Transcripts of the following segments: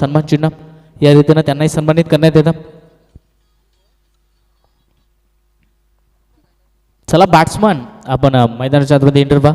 सन्मान चिन्ह या रीतीने त्यांनाही सन्मानित करण्यात येतं. चला बॅट्समन आपण मैदानाच्या आतमध्ये एंटर व्हा.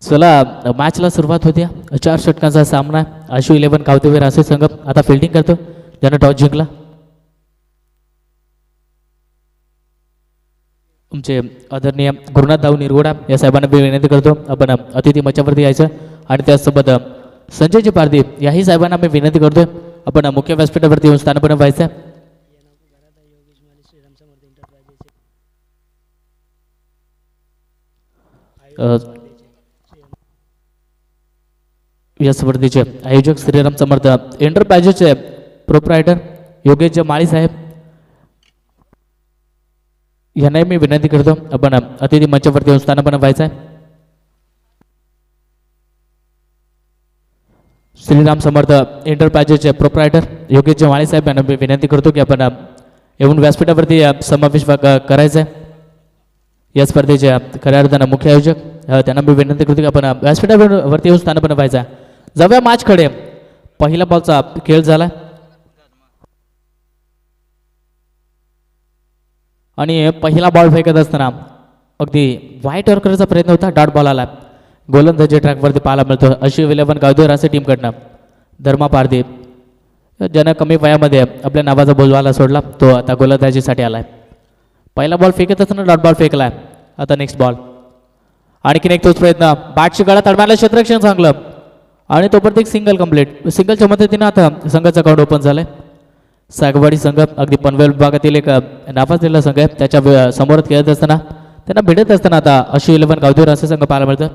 चला मॅचला सुरुवात होते. 4 षटकांचा सामना. आशु 11 कावतेवीर असे संघ आता फिल्डिंग करतो, ज्यानं टॉस जिंकला. तुमचे आदरणीय गुरुनाथ दाऊ निरगुडा या साहेबांना मी विनंती करतो आपण अतिथी मंचावरती यायचं. आणि त्यासोबत संजयजी पारदी याही साहेबांना मी विनंती करतोय आपण मुख्य व्यासपीठावरती येऊन स्थानपन्न व्हायचं. या स्पर्धेचे आयोजक श्रीराम समर्थ एंटरप्राइजेसचे प्रोप्रायटर योगेश माळी साहेब यांनाही मी विनंती करतो आपण अतिथी मंचावरती येऊन स्थानपन्न व्हायचं आहे. श्रीराम समर्थ एंटरप्राइजेसचे प्रोप्रायटर योगेश माळी साहेब यांना मी विनंती करतो की आपण येऊन व्यासपीठावरती समावेश करायचा आहे. या स्पर्धेचे खऱ्या अर्थानं मुख्य आयोजक त्यांना मी विनंती करतो की आपण व्यासपीठावरती येऊन स्थानपन्न व्हायचा. जाऊया मॅचकडे. पहिला बॉलचा खेळ झाला आणि पहिला बॉल फेकत असताना अगदी वाईट यॉर्करचा प्रयत्न होता. डॉट बॉल आला. गोलंदाजी ट्रॅकवरती पाहायला मिळतो. अशी 11 गावदेवर असे टीमकडनं धर्मा पारदी ज्यानं कमी वयामध्ये आपल्या नावाचा बोलवायला सोडला तो आता गोलंदाजीसाठी आलाय. पहिला बॉल फेकत असताना डॉट बॉल फेकलाय. आता नेक्स्ट बॉल. आणखीन एक तोच प्रयत्न. बॅटची गळा तडमायला क्षेत्ररक्षण चांगलं आणि तोपर्यंत एक सिंगल कंप्लीट. सिंगलच्या मदतीनं आता संघाचं अकाउंट ओपन झालंय. सागवाडी संघ अगदी पनवेल विभागातील एक नावाजलेला संघ आहे. त्याच्या समोर खेळत असताना त्यांना भिडत असताना आता अशी 11 गावदेवर असे संघ पाहायला मिळतं.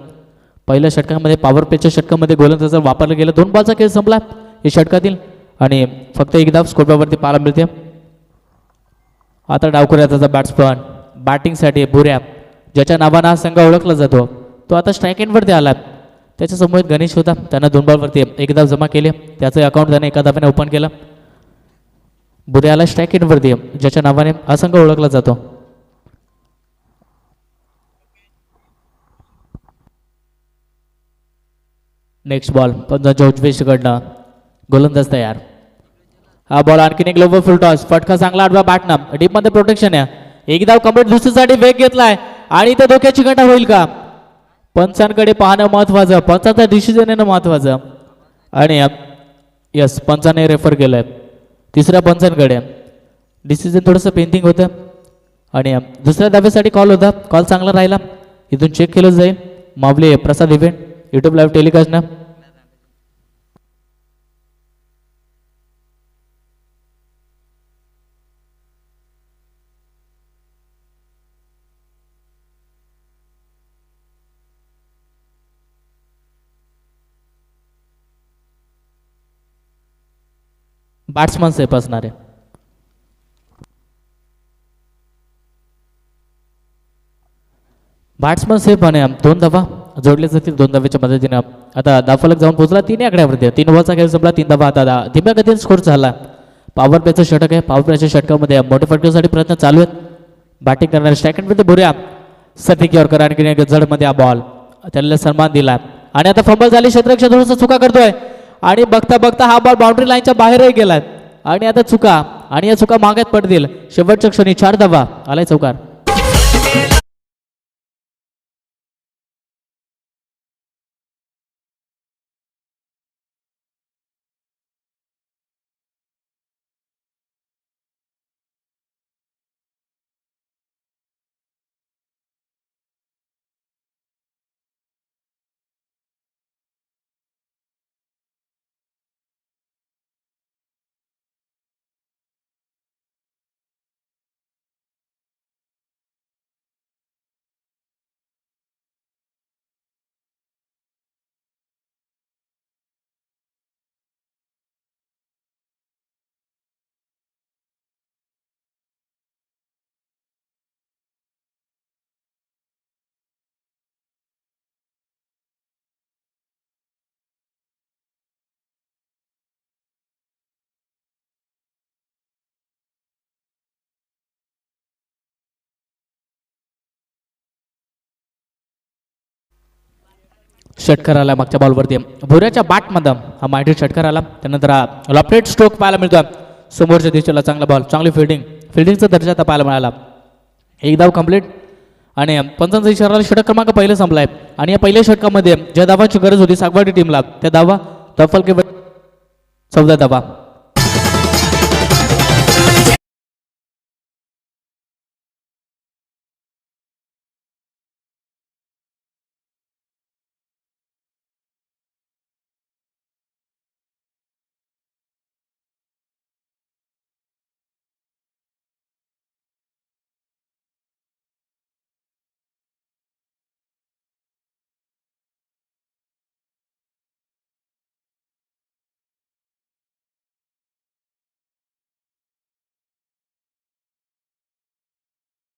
पहिल्या षटकामध्ये पॉवर प्लेच्या षटकामध्ये गोलंदाज वापरलं गेलं. 2 बॉलचा खेळ संपला या षटकातील आणि फक्त एक धाव स्कोरवरती पाहायला मिळते. आता डावखुऱ्या त्याचा बॅट्समन बॅटिंगसाठी बुऱ्या ज्याच्या नावानं हा संघ ओळखला जातो तो आता स्ट्राईक एंडवरती आला. त्याच्यासमोर गणेश होता. त्यानं 2 बॉलवरती एक धाव जमा केली. त्याचं अकाउंट त्याने एका धाव्याने ओपन केलं. बुऱ्याला स्ट्राईक एंडवरती ज्याच्या नावाने हा संघ ओळखला जातो. नेक्स्ट बॉल पंजाबच्या उजवीकडनं गोलंदाज तयार. हा बॉल आणखीन एक लोवर फुल टॉस. फटका चांगला आडवा बॅटनं डीप मध्ये प्रोटेक्शन आहे. एक धाव कंप्लीट. दुसरीसाठी वेग घेतलाय आणि इथे धोक्याची घटना होईल का? पंचांकडे पाहणं महत्वाचं. पंचाचा डिसिजन येणं महत्वाचं आणि यस पंचाने रेफर केलंय. तिसऱ्या पंचांकडे डिसिजन थोडंसं पेंटिंग होतं आणि दुसऱ्या धाब्यासाठी कॉल होता. कॉल चांगला राहिला. इथून चेक केलं जाईल. Mawale Prasad event YouTube live टेलिकास्टनं. बॅट्समन सेफ असणार आहे. बॅट्समन सेफ आणि 2 धावा जोडले जातील. 2 धावेच्या मदतीने आता धावफलक जाऊन पोहोचला 3 आकड्यावरती. 3 ओव्हरचा खेळ संपला. 3 धावा आता धीम्या गतीने स्कोर झाला. पॉवर प्लेचं षटक आहे. पॉवर प्लेच्या षटकामध्ये मोठे फटकेसाठी प्रयत्न चालू आहेत. बॅटिंग करणारे स्ट्रायकमध्ये बुऱ्या सटिक यॉर्कर आणखी एक जडमध्ये हा बॉल त्याला सन्मान दिला आणि आता फंबल झाली. क्षेत्ररक्षक थोडासा चुका करतोय आणि बघता बघता हा बॉल बाउंड्री लाईनच्या बाहेरही गेलाय आणि आता चुका आणि या चुका मागत पडतील. शेवटच्या क्षणी 4 धावा. आलाय चौकार. षटकार आला मागच्या बॉलवरती, भुऱ्याच्या बॅटमध्ये हा माहिती षटकार आला. त्यानंतर हा लॉफ्टेड स्ट्रोक पाहायला मिळतो समोरच्या दिशेला. चांगला बॉल, चांगली फिल्डिंगचा दर्जा आता पाहायला मिळाला. एक धाव कंप्लीट आणि पंचांचा इशारा षटक क्रमांक पहिलं संपलाय. आणि या पहिल्या षटकामध्ये ज्या धावांची गरज होती सागवाडी टीमला त्या धावा तफल केवळ 14 धावा.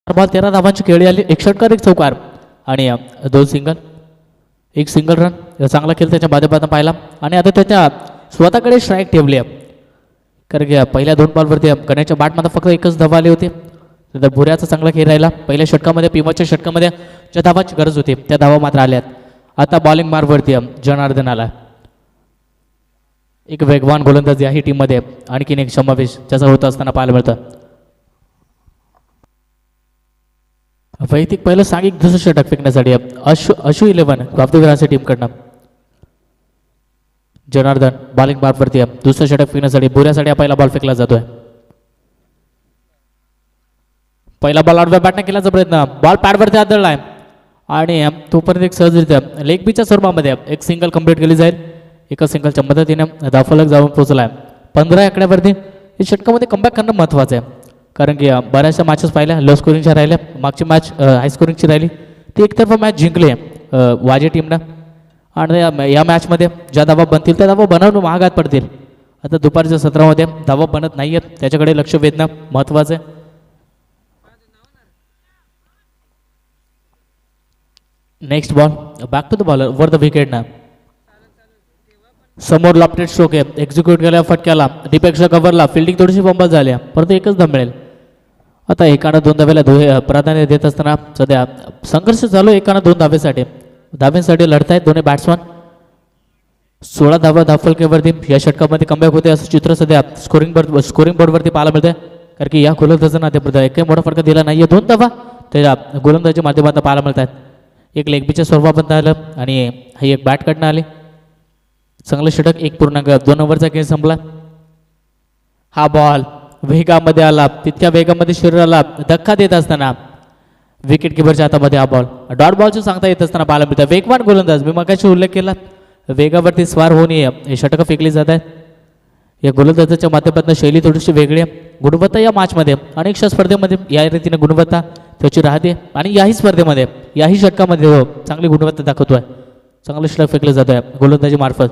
बॉल 13 धावांची खेळी आली. एक षटकार एक चौकार आणि 2 सिंगल, एक सिंगल रन. चांगला खेळ त्याच्या माध्यमातून पाहिला आणि आता त्याच्या स्वतःकडे स्ट्राईक ठेवली आहे. कारण की पहिल्या 2 बॉलवरती गण्याच्या बॅटमध्ये फक्त एकच धावा आली होती. तर भुऱ्याचा चांगला खेळ राहिला. पहिल्या षटकामध्ये पिमाच्या षटकामध्ये ज्या धावांची गरज होती त्या धावा मात्र आल्यात. आता बॉलिंग मार्गवरती जनार्दन आला. एक वेगवान गोलंदाज याही टीममध्ये आणखीन एक समावेश ज्याचा होत असताना पाहायला मिळतं. वैयक्तिक पहिलं सांघिक दुसरं षटक फेकण्यासाठी अशू 11 गावदेवीराच्या टीमकडनं जनार्दन बॉलिंग बारवरती दुसरं षटक फेकण्यासाठी भुऱ्यासाठी पहिला बॉल फेकला जातोय. पहिला बॉल आडव्या बॅटने केल्याचा प्रयत्न, बॉल पॅडवरती आदळलाय आणि तोपर्यंत एक सहजरित्या लेग बीच्या स्वरूपामध्ये एक सिंगल कंप्लीट केली जाईल. एका सिंगलच्या मदतीने धावफलक जाऊन पोहोचलाय 15 आकड्यावरती. या षटकामध्ये कमबॅक करणं महत्त्वाचं आहे कारण की बऱ्याचशा मॅचेस पाहिल्या लो स्कोरिंगच्या राहिल्या. मागची मॅच हाय स्कोरिंगची राहिली, ती एकतर्फा मॅच जिंकली वाजे टीमनं. आणि या मॅचमध्ये ज्या धावा बनतील त्या धावा बनवणं महागात पडतील. आता दुपारच्या सत्रामध्ये धावा बनत नाही आहेत, त्याच्याकडे लक्ष वेधणं महत्त्वाचं आहे. Next ball back to the bowler वर द विकेटनं. समोर लॉफ्टेड स्ट्रोक आहे, एक्झिक्यूट केल्या फटक्याला दीपेक्षा कव्हरला. फिल्डिंग थोडीशी बंबल झाली, परंतु एकच धाव मिळेल. आता एकानं 2 धावेला प्राधान्य देत असताना सध्या संघर्ष चालू. एकानं 2 धाव्यांसाठी लढतायत दोन्ही बॅट्समन. 16 धावा धावफलकेवरती या षटकामध्ये कमबॅक होते असं चित्र सध्या स्कोरिंग बोर्डवरती पाहायला मिळतंय. कारण की या गोलंदाजांना ते एकही मोठा फटका दिला नाही. 2 धावा त्याच्या गोलंदाजीच्या माध्यमातून पाहायला मिळत आहेत. एक लेग बीच्या स्वरूपात आलं आणि ही एक बॅटकडनं आली. चांगलं षटक 1.2 ओव्हरचा खेळ संपला. हा बॉल वेगामध्ये आला, तितक्या वेगामध्ये शरीराला धक्का देत असताना विकेट किपरच्या हातामध्ये हा बॉल डॉट बॉलचं सांगता येत असताना पाहायला मिळतं. वेगवान गोलंदाज मी मगाशी उल्लेख केला, वेगावरती स्वार होऊन हे षटकं फेकली जात आहेत. या गोलंदाजाच्या माध्यमातून शैली थोडीशी वेगळी आहे. गुणवत्ता या मॅचमध्ये अनेकशा स्पर्धेमध्ये या रीतीने गुणवत्ता त्याची राहते आणि याही स्पर्धेमध्ये याही षटकामध्ये चांगली गुणवत्ता दाखवतोय. चांगलं षटक फेकलं जात आहे गोलंदाजी मार्फत.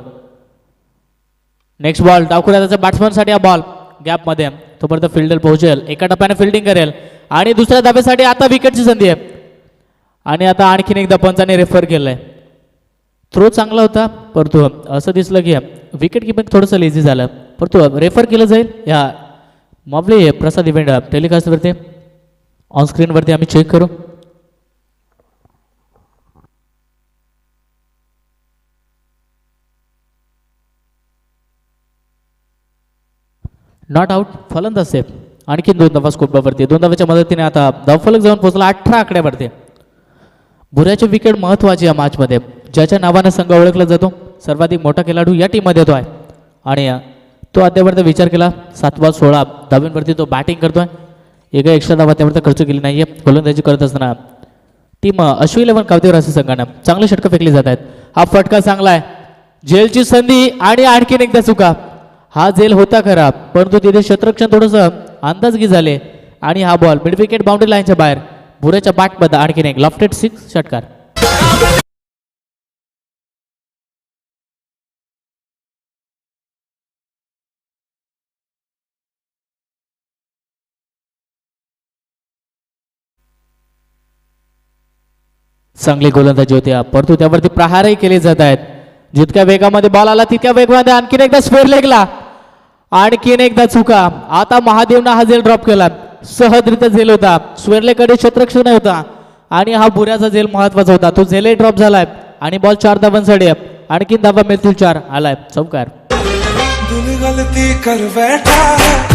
नेक्स्ट बॉल डावखुऱ्याचा बॅट्समनसाठी हा बॉल गॅपमध्ये, तोपर्यंत फिल्डर पोहोचेल, एका टप्प्याने फिल्डिंग करेल आणि दुसऱ्या धाब्यासाठी आता विकेटची संधी आहे. आणि आता आणखीन एकदा पंचाने रेफर केलंय. थ्रो चांगला होता परंतु असं दिसलं की विकेट किपिंग थोडंसं लेझी झालं, परंतु रेफर केलं जाईल. या मावली प्रसाद इव्हेंट टेलिकास्टवरती ऑनस्क्रीनवरती आम्ही चेक करू. नॉट आउट, फलंदाज सेफ. आणखीन 2 धावा स्कोपवरती. 2 धाव्याच्या मदतीने आता धावफलक जाऊन पोहोचला 18 आकड्यावरती. भुऱ्याचे विकेट महत्त्वाचे या मॅचमध्ये. ज्याच्या नावानं संघ ओळखला जातो सर्वाधिक मोठा खेळाडू या टीममध्ये येतो आहे आणि तो अद्यापर्यंत विचार केला 7/16 धाव्यांवरती तो बॅटिंग करतोय. एका एक्स्ट्रा धावा त्यावरती खर्च केली नाही आहे. गोलंदाजी करत असताना टीम अशू 11 गावदेवीराच्या संघानं चांगले षटकं फेकली जात आहेत. हा फटका चांगला आहे, झेलची संधी आणि आणखीन एकदा चुका. हा झेल होता खरा परंतु तिथे क्षेत्ररक्षण थोडंसं अंदाजगी झाले आणि हा बॉल मिड विकेट बाउंड्री लाईनच्या बाहेर. भुऱ्याच्या बॅटमध्ये आणखीन एक लॉफ्टेड 6 षटकार. चांगली गोलंदाजी होत्या परंतु त्यावरती प्रहारही केले जात आहेत. जितक्या वेगामध्ये बॉल आला तितक्या वेगामध्ये आणखीन एकदा स्क्वेअर लेगला आणखीन एकदा चुका. आता महादेवनं हा झेल ड्रॉप केला, सहजरित्या झेल होता, स्क्वेअर लेगकडे क्षेत्ररक्षण होता आणि हा भुऱ्याचा झेल महत्वाचा होता, तो झेलही ड्रॉप झालाय. आणि बॉल 4 धावांसाठी आहे. आणखी धावा मिळतील 4. आलाय चौकार. दिल गलती कर बैठा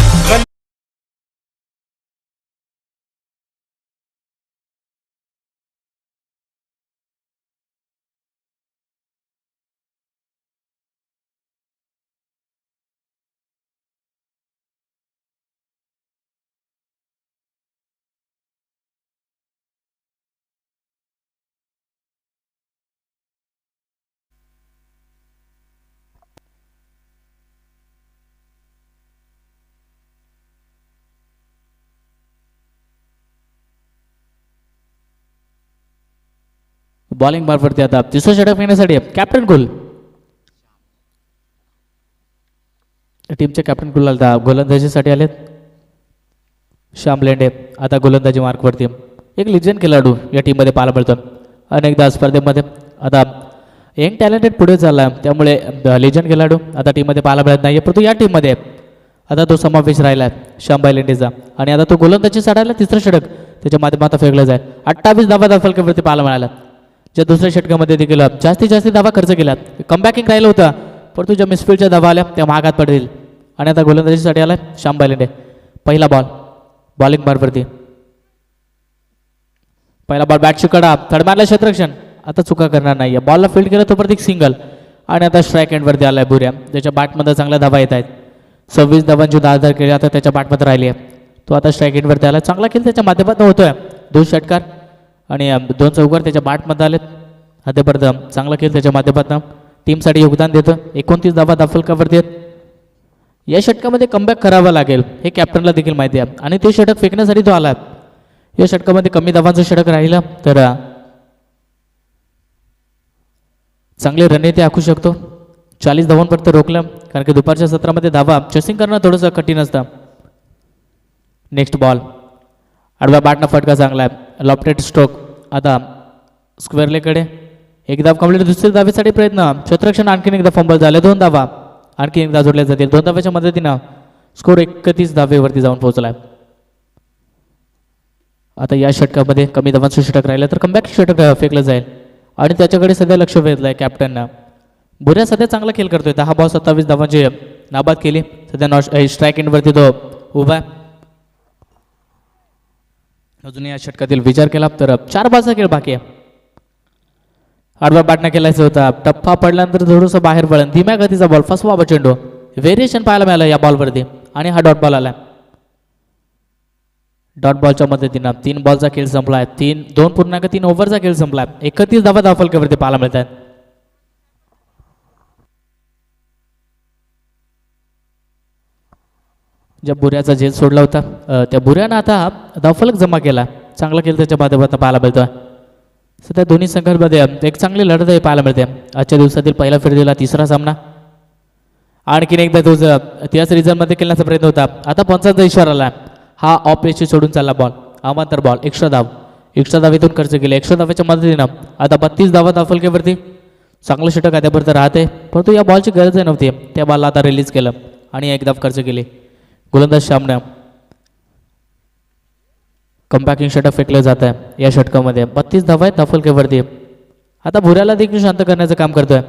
बॉलिंग मार्फत आता तिसरं षटक फेकण्यासाठी कॅप्टन कुल. टीमचे कॅप्टन कुल आता गोलंदाजीसाठी आलेत. श्याम लेंडे आता गोलंदाजी मार्कवरती. एक लिजन खेळाडू या टीममध्ये पाहायला मिळतो. अनेकदा स्पर्धेमध्ये आता यंग टॅलेंटेड पुढे चालला त्यामुळे लिजन खेळाडू आता टीममध्ये पाहायला मिळत नाही. परंतु या टीममध्ये आता तो समावेश राहिला आहे श्यामबाई लेंडेचा. आणि आता तो गोलंदाजीसाठी आला. तिसरं षटक त्याच्या माध्यमातून फेकलं जाईल. 28 धावा फलकावरती पाहायला मिळाला. ज्या दुसऱ्या षटकामध्ये देखील जास्तीत धावा खर्च केला. कमबॅकिंग राहिलं होतं परंतु ज्या मिसफिल्डच्या धावा आल्या त्या महागात पडतील. आणि आता गोलंदाजीसाठी आला श्यामबाई लेंडे. पहिला बॉल बॉलिंग मार्फती. पहिला बॉल बॅटची कडा थर्ड मारला क्षेत्ररक्षण. आता चुका करणार नाही. बॉलला फील्ड केलं तो परत एक सिंगल. आणि आता स्ट्राईक एंडवरती आलाय बुऱ्या. त्याच्या बॅटमध्ये चांगल्या धावा येत आहेत. 26 धावांची 10 केली आता त्याच्या बॅटमध्ये राहिली आहे. तो आता स्ट्राईक एंडवरती आला. चांगला खेळ त्याच्या माध्यमातून होतोय. 2 षटकार आणि 2 चौकार त्याच्या बॅटमध्ये आलेत. हातेपर्यंत चांगला खेळ त्याच्या माध्यमातून टीमसाठी योगदान देतं. 29 धावा फलकावरती आहेत. या षटकामध्ये कमबॅक करावं लागेल हे कॅप्टनला देखील माहिती आहे. आणि ते षटक फेकण्यासाठी तो आला. या षटकामध्ये कमी धावांचं षटक राहिलं तर चांगले रणनीती आखू शकतो. 40 धावांपर्यंत रोखलं कारण की दुपारच्या सत्रामध्ये धावा चेसिंग करणं थोडंसं कठीण असतं. नेक्स्ट बॉल आडव्या बॅटनं फटका चांगला आहे. लॉफ्टेड स्ट्रोक आता स्क्वेअर लेगकडे. एक धाव कंप्लीट. दुसऱ्या धावेसाठी प्रयत्न. क्षेत्ररक्षण आणखीन एकदा फंबल झाले. 2 धावा आणखी एकदा जोडल्या जातील. 2 धाव्याच्या मदतीनं स्कोर 31 धावेवरती जाऊन पोहोचलाय. आता या षटकामध्ये कमी धावांचं षटक राहिलं तर कमबॅक षटक फेकलं जाईल. आणि त्याच्याकडे सध्या लक्ष वेधलंय कॅप्टननं. बुऱ्या सध्या चांगला खेळ करतोय. 10 बॉल 27 धावांची नाबाद केली. सध्या स्ट्राईक एंडवरती तो उभा आहे. अजून या षटकातील विचार केला तर 4 बॉलचा खेळ बाकी आहे. आडव्या बॅटनं खेळायचं होता. टप्पा पडल्यानंतर थोडंसं बाहेर पडलं. धीम्या गतीचा बॉल फसवा चेंडू. व्हेरिएशन पाहायला मिळालं या बॉलवरती. आणि हा डॉट बॉल आला. डॉट बॉलच्या मदतीनं 3 बॉलचा खेळ संपलाय. 2.3 ओव्हरचा खेळ संपलाय. 31 धावा धावफलकावरती पाहायला मिळत आहेत. ज्या बुऱ्याचा झेल सोडला होता त्या बुऱ्यानं आता धावफलक जमा केला. चांगला खेळ त्याच्या माध्यमातून पाहायला मिळतोय. सध्या दोन्ही संघांमध्ये एक चांगली लढत आहे पाहायला मिळते. आजच्या दिवसातील पहिला फेरीला तिसरा सामना. आणखीन एकदा तुझं त्याच रिझनमध्ये खेळण्याचा प्रयत्न होता. आता पंचांचा इशारा आला. हा ऑफ पेसची सोडून चालला बॉल. अमांतर बॉल. एक्स्ट्रा धावेतून खर्च केले. एक्स्ट्रा धावेच्या मदतीनं आता 32 धावा धावफलकावरती. चांगलं षटक आतापर्यंत राहते परंतु या बॉलची गरज नव्हती. त्या बॉलला आता रिलीज केलं आणि 1 धाव खर्च केली. गोलंदाज श्यामने कमबॅकिंग षटक फेकलं जात आहे. या षटकामध्ये 32 धावा आहेत धावफलकावरती. आता भुऱ्याला देखील शांत करण्याचं काम करतोय.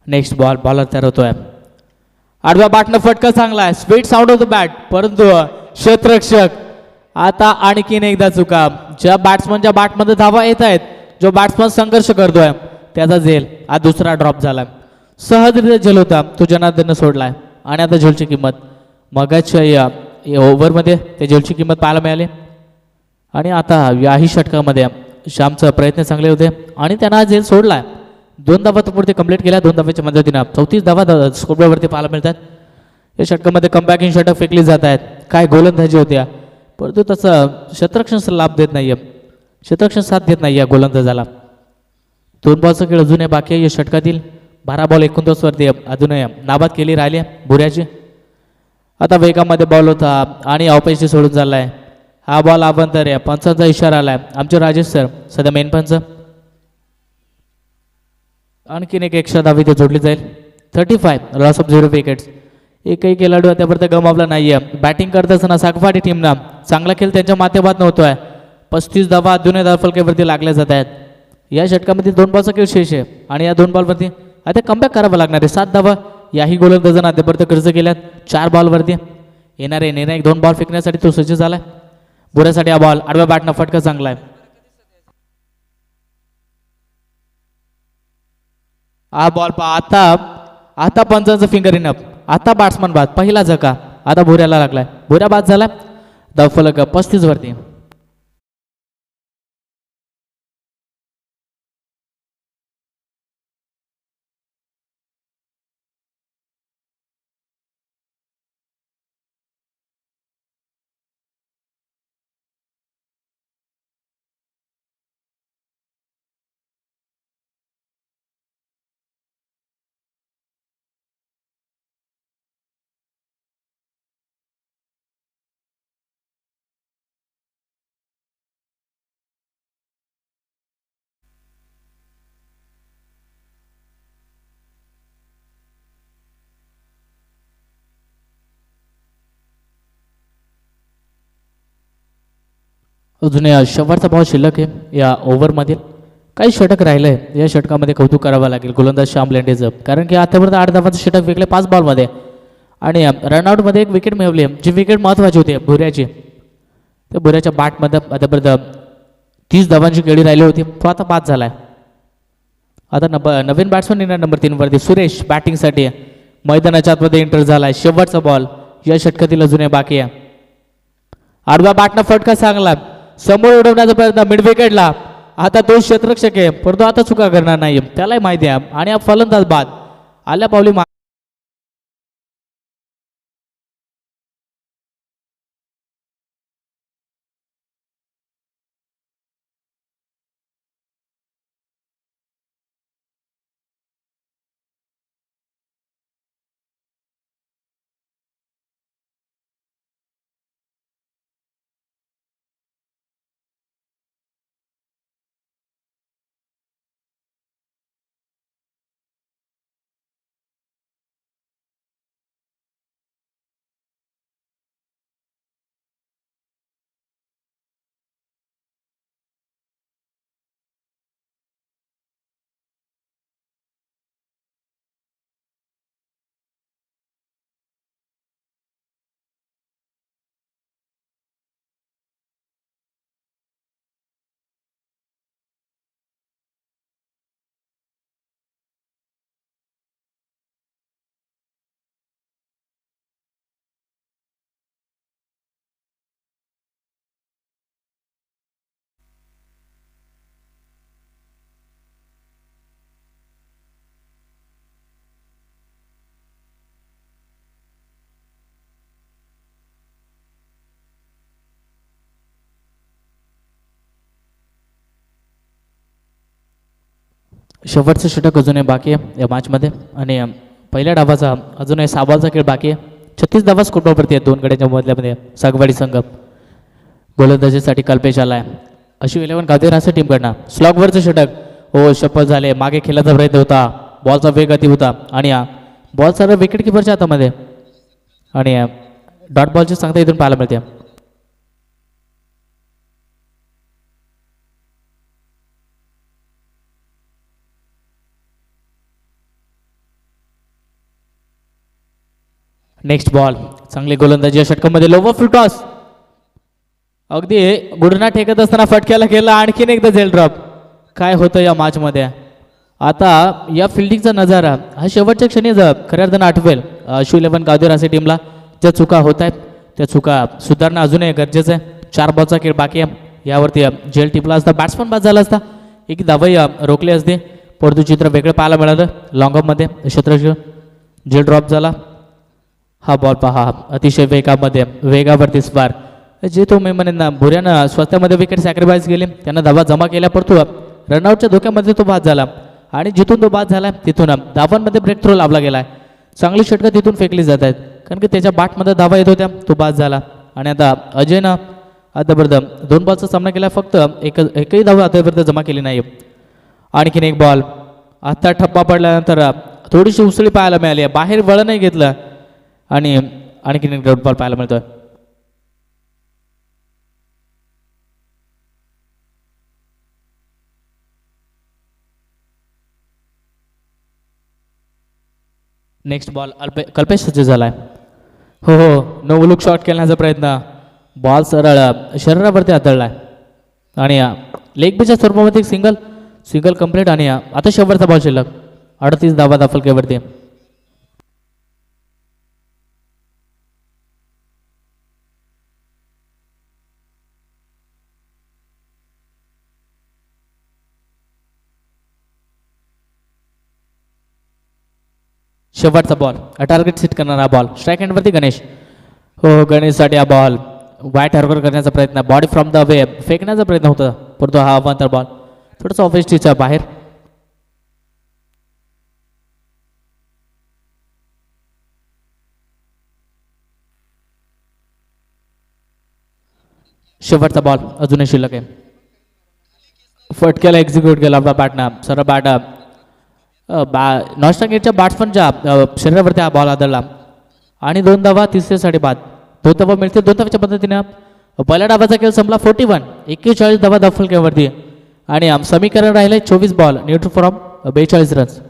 नेक्स्ट बॉल बॉलर तयार होतोय. आडव्या बॅटनं फटका चांगला आहे. Speed sound of the bat परंतु क्षेत्ररक्षक आता आणखीन एकदा चुका. ज्या बॅट्समनच्या बॅटमध्ये धावा येत आहेत जो बॅट्समन संघर्ष करतोय त्याचा झेल आज दुसरा ड्रॉप झाला. सहजरित्या झेल होता तो जनार्दननं सोडलाय. आणि आता झेलची किंमत मगाच्या या ओव्हरमध्ये त्या झेलची किंमत पाहायला मिळाली. आणि आता याही षटकामध्ये श्यामचा प्रयत्न चांगले होते आणि त्यांना झेल सोडलाय. 2 धावा तो कंप्लीट केल्या. 2 धाव्याच्या मदतीनं 34 धावा स्कोरवरती पाहायला मिळतात. या षटकामध्ये कमबॅकिंग षटक फेकली जात आहेत. काय गोलंदाजी होत्या परंतु तसं क्षेत्ररक्षण लाभ देत नाहीये. क्षेत्ररक्षण साथ देत नाही या गोलंदाजाला. 2 बॉलचा खेळ अजूनही बाकी आहे या षटकातील. 12 बॉल 29 वरती अजूनही नाबाद केली राहिली आहे भुऱ्याची. आता वेगामध्ये बॉल होता आणि अपयशी सोडून चालला आहे. हा बॉल अभ्यंतर आहे. पंचांचा इशारा आला आहे आमचे राजेश सर सध्या मेन पंच. आणखीन एक एक्स्ट्रा धाव इथे जोडली जाईल. 35 लॉस ऑफ 0 विकेट्स. एकही खेळाडू आतापर्यंत गमावला नाही आहे. बॅटिंग करत असताना सागवाडी टीमना चांगला खेळ त्यांच्या माध्यमातून होतो आहे. 35 धावा अजूनही धावफलकावरती लागल्या जात आहेत. या षटकामध्ये 2 बॉलचा खेळ शेष आहे आणि या 2 बॉलवरती आता कमबॅक करावं लागणार आहे. 7 धावा याही गोलंदाजांना आतापर्यंत खर्च केल्यात 4 बॉलवरती. येणारे निर्णायक 2 बॉल फेकण्यासाठी तो सज्ज झाला आहे. बुऱ्यासाठी हा बॉल आडव्या बॅटनं फटका चांगला आहे. हा बॉल पहा आता पंचांचं फिंगर इन अप. आता बॅट्समन बाद. पहिला झका आता भुऱ्याला लागलाय. भुऱ्या बाद झाला. धावफलक 35 वरती. अजून या शेवटचा बॉल शिल्लक आहे या ओव्हरमधील. काही षटक राहिलं आहे. या षटकामध्ये कौतुक करावं लागेल गोलंदाज श्याम लेंडेचं, कारण की आतापर्यंत 8 धावांचं षटक विकले 5 बॉलमध्ये आणि रनआउटमध्ये 1 विकेट मिळवली. जी विकेट महत्त्वाची होती भुऱ्याची. तर भुऱ्याच्या बॅटमध्ये आतापर्यंत 30 धावांची केळी राहिली होती. तो आता 5 झाला आहे. आता नवीन बॅट्समन येणार नंबर 3 वरती सुरेश बॅटिंगसाठी मैदानाच्या आतमध्ये एंटर झाला आहे. शेवटचा बॉल या षटकातील अजूनही बाकी आहे. आडव्या बॅटनं फटका चांगला समोर उडवण्याचा प्रयत्न मिड विकेटला. आता तो क्षेत्ररक्षक आहे परंतु आता चुका करणार नाही त्यालाही माहिती आहे आणि हा फलंदाज बाद आल्या पावली. शेवटचं षटक अजूनही बाकी आहे या मॅचमध्ये आणि पहिल्या डावाचा अजूनही 6 बॉलचा खेळ बाकी आहे. 36 धावा स्कोरवरती आहेत 2 गड्यांच्या मधल्यामध्ये सागवाडी संघ. गोलंदाजीसाठी कल्पेश आला आहे. अशी 11 गावदेर असं टीमकडनं स्लॉगवरचं षटक ओ सफल झाले. मागे खेळायचा प्रयत्न होता. बॉलचा वेग अति होता आणि बॉल सर्व विकेट किपरच्या हातामध्ये आणि डॉट बॉलची सांगता इथून पाहायला मिळते. नेक्स्ट बॉल चांगली गोलंदाजी या षटकामध्ये. लोवर फुल टॉस अगदी गुडना ठेकत असताना फटक्याला केला. आणखीन एकदा झेल ड्रॉप. काय होतं या मॅचमध्ये आता या फिल्डिंगचा नजारा हा शेवटच्या क्षणी खऱ्या अर्थानं आठवेल. 11 गावदेर असे टीमला ज्या चुका होत आहेत त्या चुका सुधारणं अजूनही गरजेचं आहे. 4 बॉलचा खेळ बाकी आहे. यावरती झेल टिपला असता बॅट्समन बाद झाला असता. एक धावही रोखली असते परंतु चित्र वेगळं पाहायला मिळालं. लॉंग ऑफमध्ये क्षेत्ररक्षक झेल ड्रॉप झाला. हा बॉल पहा अतिशय वेगावरती स्पार जे तो मी म्हणेन ना भुऱ्यानं स्वस्तामध्ये विकेट सॅक्रिफाईस केली. त्यांना धावा जमा केल्या परंतु रनआउटच्या धोक्यामध्ये तो बाद झाला आणि जिथून तो बाद झाला तिथून धावांमध्ये ब्रेक थ्रो लावला गेला आहे. चांगली षटकं तिथून फेकली जात आहेत कारण की त्याच्या बॅटमध्ये धावा येत होत्या, तो बाद झाला. आणि आता अजयनं आतापर्यंत 2 बॉलचा सामना केला, फक्त एकही धावा आतापर्यंत जमा केली नाही. आणखीन एक बॉल, आता ठप्पा पडल्यानंतर थोडीशी उसळी पाहायला मिळाली आहे, बाहेर वळ नाही घेतलं आणि आणखीन एक डॉट बॉल पाहायला मिळतोय. नेक्स्ट बॉल कल्पेश सज्ज झाला आहे. हो, नो लुक शॉट खेळण्याचा प्रयत्न, बॉल सरळ शरीरावरती आदळला आहे आणि लेग बीच्या स्वरूपामध्ये एक सिंगल कंप्लीट. आणि आता शेवटचा बॉल शिल्लक, 38 धावा दाफलकेवरती. शेवटचा बॉल, टार्गेट सेट करणारा बॉल, स्ट्राईक हँडवरती गणेश. हो, गणेशसाठी हा बॉल वाईट हॅर्गर करण्याचा प्रयत्न, बॉडी फ्रॉम द वे फेकण्याचा प्रयत्न होता, परंतु हा अवांतर बॉल थोडंसं ऑफ एस्टीच्या बाहेर. शेवटचा बॉल अजूनही शिल्लक आहे. फटक्याला एक्झिक्यूट केला आपला बॅटना, सरळ बॅट नॉस्टा गेटच्या बॅट्समनच्या शरीरावरती हा बॉल आदळला आणि 2 धावा, तिसऱ्यासाठी बाद. 2 धावा मिळते, 2 धावाच्या पद्धतीने पहिल्या डावाचा खेळ संपला. 41 धावा दाफलकेवरती आणि समीकरण राहिले 24 बॉल, न्यूट्रल फ्रॉम 42 रन्स.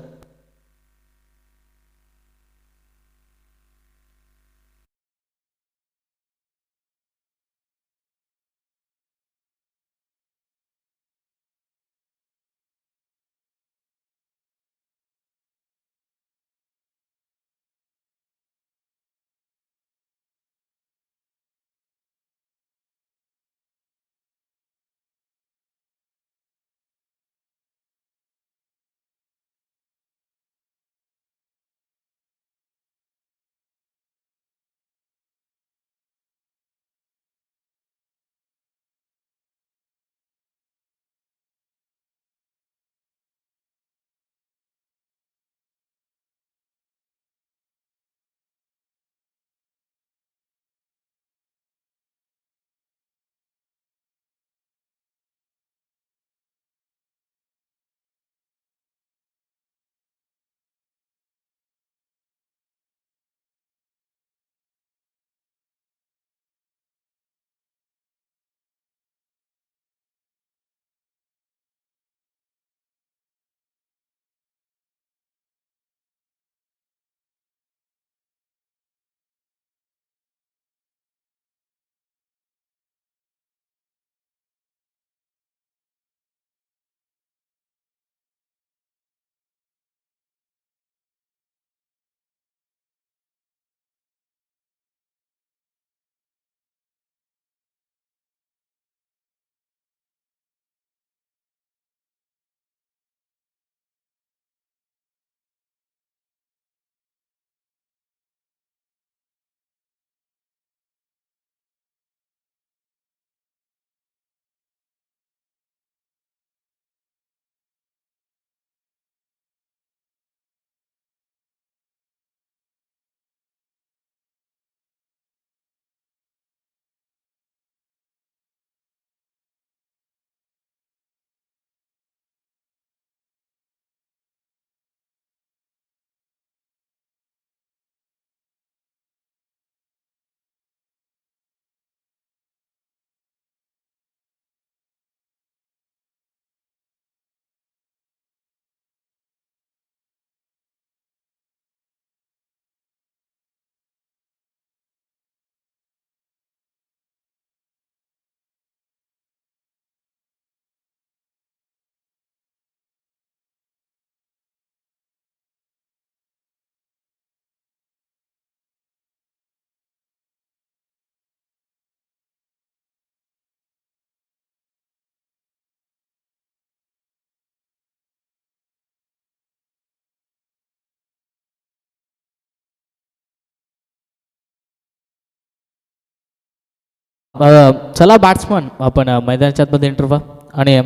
चला बॅट्समन आपण मैदानाच्या आतमध्ये एंटर व्हा आणि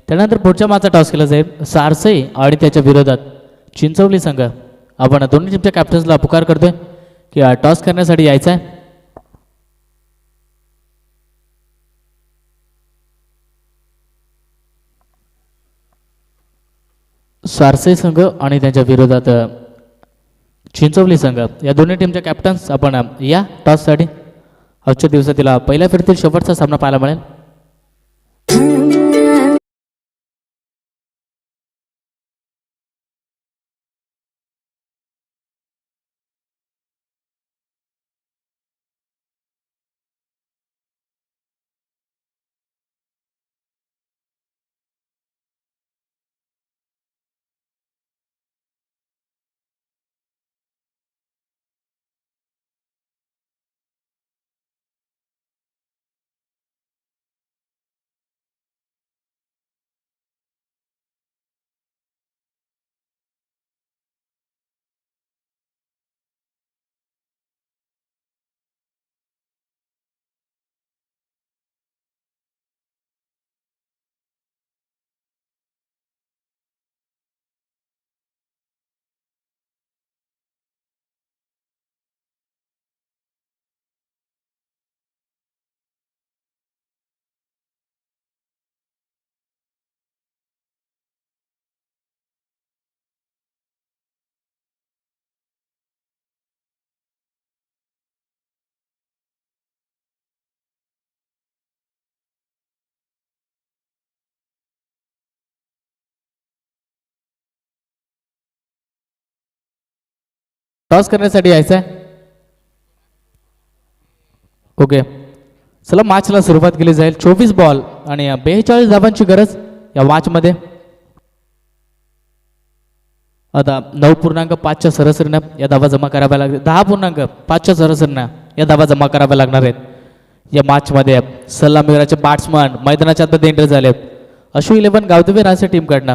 त्यानंतर पुढच्या मॅचचा टॉस केला जाईल सारसई आणि त्याच्या विरोधात चिंचवली संघ. आपण दोन्ही टीमच्या कॅप्टन्सला पुकार करतोय की टॉस करण्यासाठी यायचं आहे. सारसई संघ आणि त्यांच्या विरोधात चिंचवली संघ या दोन्ही टीमच्या कॅप्टन्स आपण या टॉससाठी. आजच्या दिवसातील पहिल्या फेरीतील शेवटचा सामना पाहायला मिळेल. टॉस करण्यासाठी यायचं आहे. ओके, चला मॅचला सुरुवात केली जाईल. 24 बॉल आणि 42 धावांची गरज या मॅचमध्ये. आता 9.5च्या सरासरीनं या धावा जमा कराव्या लागतील. 10.5च्या सरासरीनं या धावा जमा कराव्या लागणार आहेत या मॅचमध्ये. सलामीवीराचे बॅट्समन मैदानाच्या आत एंटर झाले. अश्विन 11 गावदेवी रासे टीमकडनं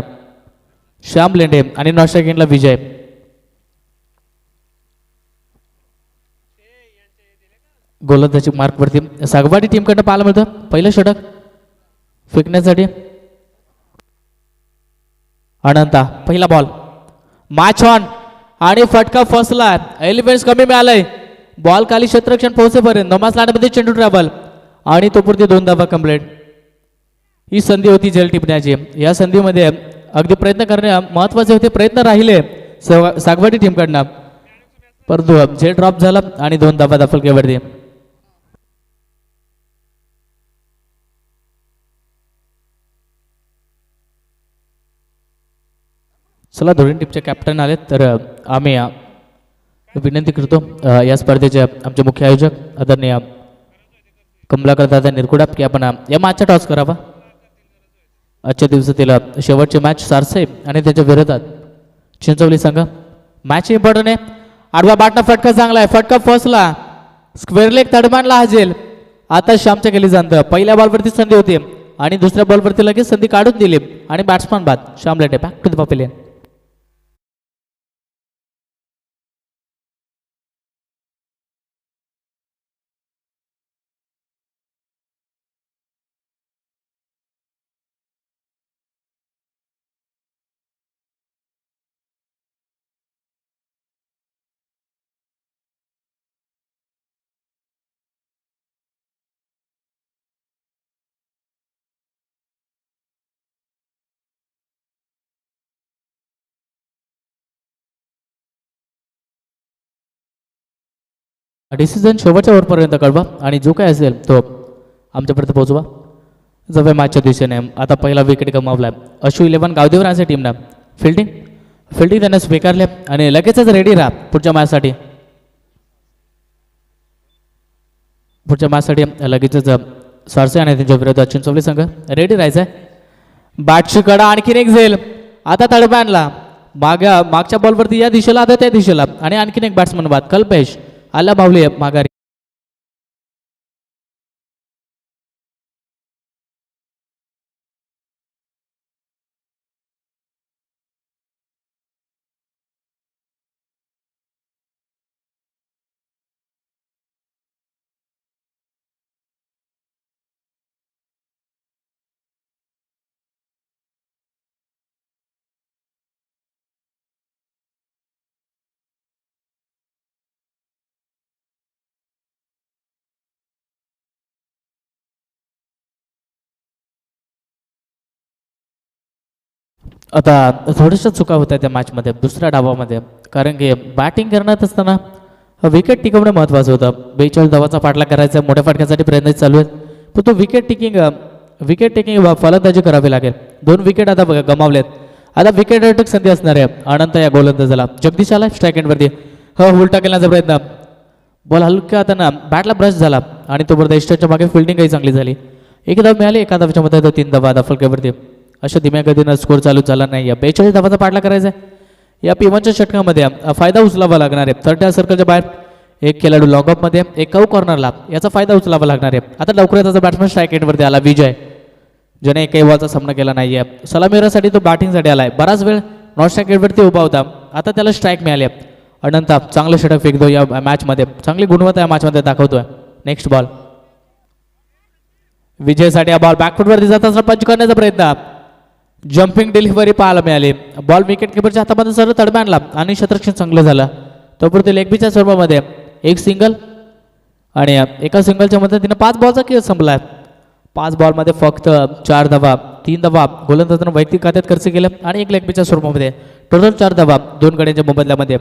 श्याम लेंडे आणि नॉस्ट्रेगिनला विजय. गोलंदाजी मार्कवरती सागवाडी टीमकडनं पाहायला मिळतं पहिलं षटक फेकण्यासाठी. अनंता पहिला बॉल मॅच ऑन आणि फटका फसला. एलिमेंट्स कमी मिळालंय. बॉल खाली क्षेत्ररक्षण पोहोचेपर्यंत नमाज लांडमध्ये चेंडू ट्रॅव्हल आणि तोपुरती 2 धावा कंप्लीट. ही संधी होती झेल टिपण्याची. या संधीमध्ये अगदी प्रयत्न करणे महत्वाचे होते. प्रयत्न राहिले सागवाडी टीमकडनं, परंतु झेल ड्रॉप झाला आणि 2 धावा दाफलकेवरती. चला दोन्ही टीमचे कॅप्टन आलेत तर आम्ही विनंती करतो या स्पर्धेचे आमचे मुख्य आयोजक आदरणीय कमलाकर दादा निरकुडा की आपण या मॅचचा टॉस करावा. आजच्या दिवसातील शेवटची मॅच सारसे आणि त्याच्या विरोधात चिंचवली संघ. मॅच इम्पॉर्टंट आहे. आडवा बाटना फटका चांगला आहे. फटका फसला. स्क्वेअर लेग तडमानला हाजेल. आता श्यामच्या केली जाणतं. पहिल्या बॉलवरती संधी होती आणि दुसऱ्या बॉलवरती लगेच संधी काढून दिली आणि बॅट्समॅन बाद. श्याम लेटे back to the pavilion. Decision शेवटच्या ओव्हरपर्यंत कळवा आणि जो काय असेल तो आमच्यापर्यंत पोहोचवा. जवळ मॅचच्या दिशेने आता पहिला विकेट गमावला अश्विन 11 गावदेव राजे टीमनं. फिल्डिंग त्यांना स्वीकारले आणि लगेचच रेडी राहा पुढच्या मॅचसाठी लगेचच सारसे आणि त्यांच्या विरोधात चिंचवली संघ रेडी राहायचं आहे. बॅटची कडा आणखीन एक झेल. आता तडब्यानला मागच्या बॉलवरती या दिशेला आता त्या दिशेला आणि आणखीन एक बॅट्समन बाद कल्पेश आला बावली माघारी. आता थोड्याशा चुका होत्या त्या मॅचमध्ये दुसऱ्या डावामध्ये, कारण की बॅटिंग करण्यात असताना विकेट टिकवणं महत्त्वाचं होतं. 42 धावाचा पाठलाग करायचा, मोठ्या फटक्यासाठी प्रयत्न चालू आहेत, पण तो विकेट टेकिंग फलंदाजी करावी लागेल. 2 विकेट आता गमावलेत. आता विकेट अटक संधी असणार आहे अनंत या गोलंदाजाला. जगदीश आला स्ट्राईक एंडवरती, उलटा केल्याचा प्रयत्न, बॉल हलक्या हातानं बॅटला ब्रश झाला आणि तो बरोबर इष्टाच्या मागे फिल्डिंगही चांगली झाली. एक धाव मिळाली, एका धावच्या मध्ये 3 धावा फलकावरती. अशा धीम्या गतीनं स्कोर चालू झाला नाही. 42 धावाचा पाठलाग करायचा आहे. या P1च्या षटकामध्ये फायदा उचलावा लागणार आहे. थर्ड सर्कलच्या बाहेर एक खेळाडू लॉंगअपमध्ये, एक कव कॉर्नरला, याचा फायदा उचलावा लागणार आहे. आता लवकरच त्याचा बॅट्समॅन स्ट्राईक एंडवरती आला विजय, ज्याने एकही बॉलचा सामना केला नाही आहे. सलामीसाठी तो बॅटिंगसाठी आलाय. बराच वेळ नॉन स्ट्राईक एंडवरती उभा होता, आता त्याला स्ट्राईक मिळाली. अनंत चांगलं षटक फेकतो या मॅचमध्ये, चांगली गुणवत्ता या मॅचमध्ये दाखवतोय. नेक्स्ट बॉल विजयसाठी. हा बॉल बॅकफुटवरती जात असताना पंच करण्याचा प्रयत्न, जम्पिंग डिलिव्हरी पाहायला मिळाली. बॉल विकेट किपरच्या हातामध्ये सरळ तडबा आणला आणि क्षेत्ररक्षण चांगलं झालं. तोपर्यंत लेगबीच्या स्वरूपामध्ये एक सिंगल आणि एका सिंगलच्या मदतीनं 5 बॉलचा खेळ संपला. 5 बॉलमध्ये फक्त 4 धावा, 3 धावा गोलंदाजानं वैयक्तिक खात्यात खर्च केलं आणि एक लेगबीच्या स्वरूपामध्ये टोटल 4 धावा 2 गड्यांच्या मोबदल्यामध्ये.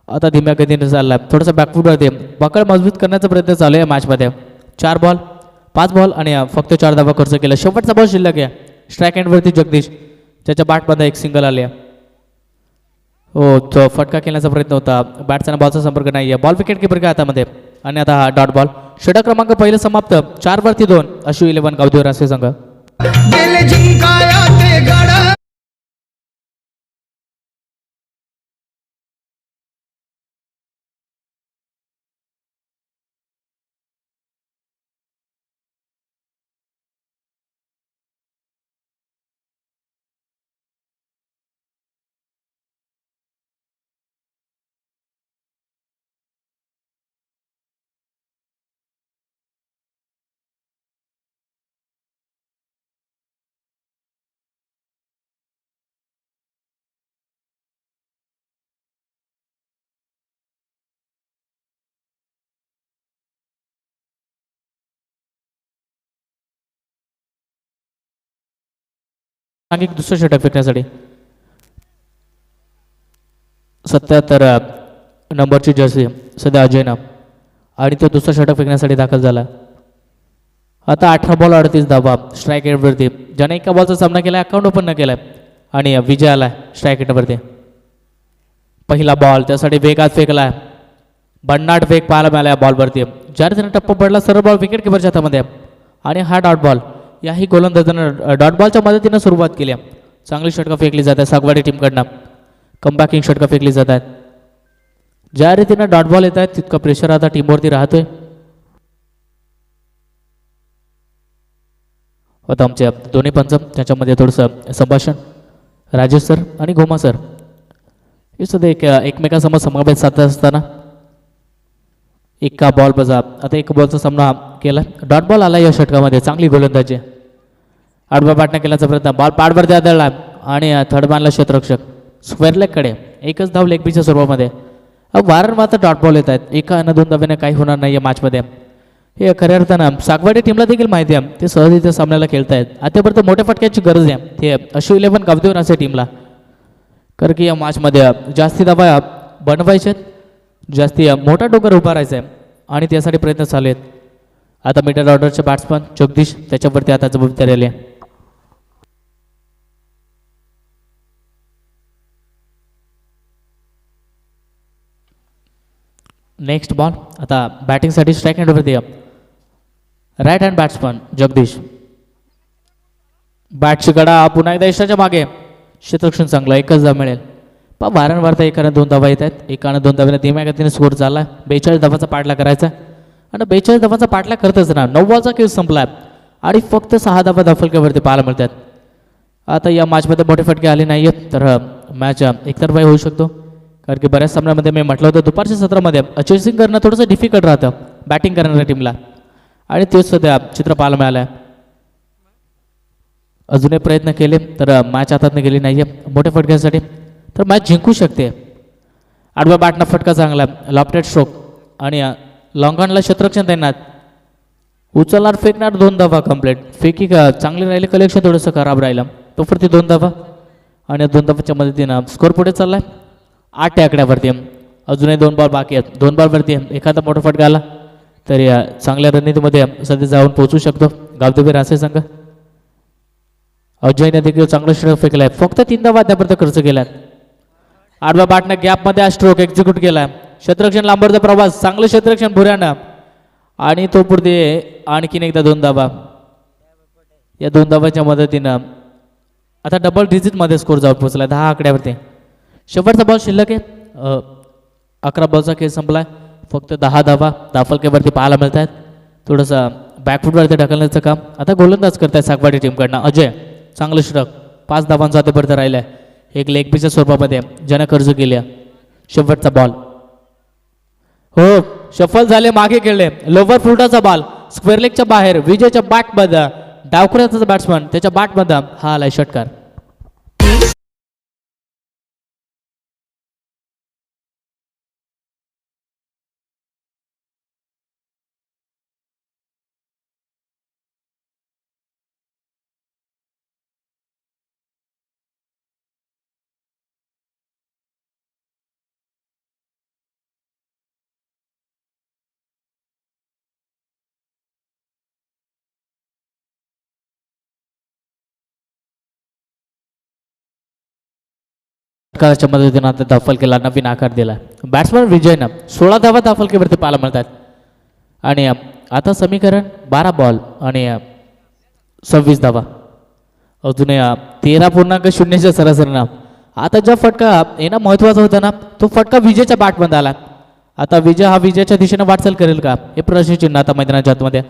आता धीम्या गतीने चालला, थोडासा बॅकफुटवरती पकड मजबूत करण्याचा प्रयत्न चालू आहे मॅचमध्ये. 4 बॉल 5 बॉल आणि फक्त 4 धावा खर्च केला. शेवटचा बॉल शिल्लक आहे. स्ट्राईक एंडवरती जगदीश, त्याच्या बॅटमध्ये एक सिंगल आले. तो फटका खेळण्याचा प्रयत्न होता, बॅट्सचा बॉलचा संपर्क नाही आहे. बॉल विकेट किपर काय हातामध्ये आणि आता हा डॉट बॉल. षटक क्रमांक पहिलं समाप्त. 4 वरती 2 अश्रू 11 गावदेव रासे संघ. आणखी एक दुसरं षटक फेकण्यासाठी 77 नंबरची जर्सी सध्या अजयनं, आणि तो दुसरा षटक फेकण्यासाठी दाखल झाला. आता 18 बॉल 38 धावा स्ट्राईक रेटवरती, ज्याने एका बॉलचा सामना केला, अकाउंट ओपन न केलाय आणि विजय आला स्ट्राईक रेटवरती. पहिला बॉल त्यासाठी वेगात फेकला, भन्नाट वेग पाहायला मिळाला या बॉलवरती. ज्याने त्याने टप्पा पडला, सर्व बॉल विकेट किपरच्या हातामध्ये आणि हा डॉट बॉल. याही गोलंदाजानं डॉट बॉलच्या मदतीनं सुरुवात केली. चांगली षटकं फेकली जात आहे सागवाडी टीमकडनं, कमबॅकिंग षटकं फेकली जात आहेत. ज्या रीतीनं डॉट बॉल येत आहेत तितकं प्रेशर आता टीमवरती राहतोय. होतं आमचे दोन्ही पंच, त्याच्यामध्ये थोडंसं संभाषण राजेश सर आणि घोमा सर हे सध्या एकमेकांसमोर समन्वय साधत असताना एका बॉल बजा. आता एक बॉलचा सामना केला, डॉट बॉल आला या षटकामध्ये. चांगली गोलंदाजी, आडवा पाटणा केल्याचा प्रयत्न, बॉल पाडवरती आदळला आणि थर्ड बांधला क्षेत्ररक्षक स्क्वेअर लेगकडे. एकच धाव लेगबीच्या स्वरूपामध्ये. वारंवार डॉट बॉल येत आहेत, एका न 2 धाव्याने काही होणार नाही या मॅचमध्ये. हे खऱ्या अर्थानं सागवाडी टीमला देखील माहिती आहे, ते सहजरित्या सामन्याला खेळत आहेत. आतापर्यंत मोठ्या फटक्याची गरज आहे ते अश्रू 11 गावदेव रासे टीमला, कारण की या मॅचमध्ये जास्ती धावा बनवायचे आहेत, जास्ती मोठा डोकर उभारायचा आहे आणि त्यासाठी प्रयत्न चालू आहेत. आता मिडल ऑर्डरचे बॅट्समन जगदीश, त्याच्यावरती आता जबाबदारी आली आहे. Next ball. आता बॅटिंगसाठी स्ट्राईक हँडवरती राईट हँड बॅट्समन जगदीश. बॅटची कडा पुन्हा एकदा यशाच्या मागे, क्षेत्ररक्षण चांगलं, एकच धाव मिळेल. पण वारंवार तर एकानं 2 धावा येत आहेत, एकानं 2 धाव्याने धीम्या गतीने स्कोर झाला. 42 धावाचा पाठलाग करायचा आणि 42 धावाचा पाठलाग करतच ना 9 बॉलचा खेळ संपला आणि फक्त 6 धावा धावफलकावरती पाहायला मिळतात. आता या मॅचमध्ये मोठे फटके आले नाही आहेत, तर मॅच एकतर्फी होऊ शकतो, कारण की बऱ्याच सामन्यामध्ये मी म्हटलं होतं दुपारच्या सत्रामध्ये चेसिंग करणं थोडंसं डिफिकल्ट राहतं बॅटिंग करणाऱ्या टीमला, आणि तेच सध्या चित्र पाहायला मिळालं आहे. अजूनही प्रयत्न केले तर मॅच हातातनं गेली नाही आहे मोठ्या फटक्यासाठी, तर मॅच जिंकू शकते. आडवा बॅटना फटका चांगला, लॉफ्टेड स्ट्रोक आणि लॉंगॉनला क्षेत्ररक्षण देणार, उचलणार फेकणार 2 धावा कंप्लीट. फेकी चांगली राहिली, कलेक्शन थोडंसं खराब राहिलं, तोपर्यंत 2 धावा आणि 2 धावांच्या मदतीनं स्कोर पुढे चाललाय 8 या आकड्यावरती. अजूनही 2 बॉल बाकी आहेत. 2 बॉलवरती एखादा मोठा फटका आला तरी चांगल्या रणनीतीमध्ये सध्या जाऊन पोहोचू शकतो गावदेवी रासे संघ. अजयने देखील चांगलं षटक फेकलं आहे. फक्त 3 धावा त्यापर्यंत खर्च केला. आडव्या बॅटनं गॅपमध्ये हा स्ट्रोक एक्झिक्यूट केला. क्षेत्ररक्षण लांबवरचा प्रवास, चांगलं क्षेत्ररक्षण भुऱ्यानं आणि तो पुढे आणखीन एकदा 2 धावा. या 2 धावांच्या मदतीनं आता डबल डिजिटमध्ये स्कोर जाऊन पोहोचला 10 आकड्यावरती. शेवटचा बॉल शिल्लक आहे. 11 बॉलचा खेळ संपला. फक्त 10 धावा दाफलकेवरती पाहायला मिळत आहेत. थोडंसं बॅकफुटवरती ढकलण्याचं काम आता गोलंदाज करत आहे सागवाडी टीमकडनं. अजय चांगलं षटक, 5 धावांचा आतापर्यंत राहिला आहे. एक लेग पीसच्या स्वरूपामध्ये ज्यानं कर्ज केल्या. शेवटचा बॉल हो शफल झाले, मागे खेळले. लोवर फुटाचा बॉल स्क्वेअर लेगच्या बाहेर. विजयच्या बॅटमध्ये डावखुऱ्याचा बॅट्समन त्याच्या बॅटमध्ये हा आलाय षटकार. षटकाराच्या मदतीनं आता दाफलकेला नवीन आकार दिला. बॅट्समन विजयनं 16 धावा दाफलकेवरती पाहायला मिळतात. आणि आता समीकरण 12 बॉल आणि 26 धावा. अजून 13.0च्या सरासरीनं आता जो फटका येणं महत्त्वाचा होता ना, तो फटका विजयच्या बॅटमध्ये आला. आता विजय हा विजयाच्या दिशेने वाटचाल करेल का हे प्रश्नचिन्ह आता मैदानाच्या आतमध्ये.